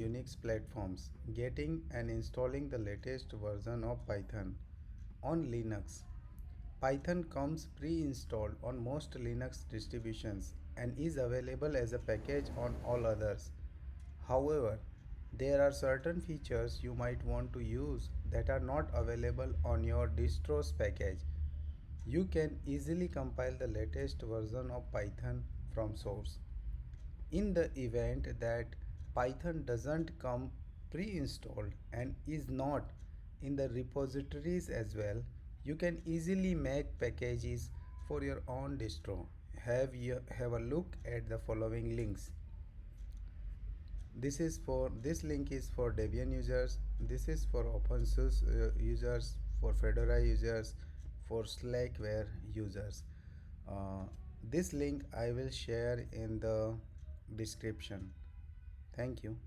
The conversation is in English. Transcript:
Unix platforms, getting and installing the latest version of Python on Linux. Python comes pre-installed on most Linux distributions and is available as a package on all others. However, there are certain features you might want to use that are not available on your distro's package. You can easily compile the latest version of Python from source. In the event that Python doesn't come pre-installed and is not in the repositories as well, you can easily make packages for your own distro. Have a look at the following links. This link is for Debian users. This is for OpenSuse users, for Fedora users, for Slackware users. Uh, this link I will share in the description. Thank you.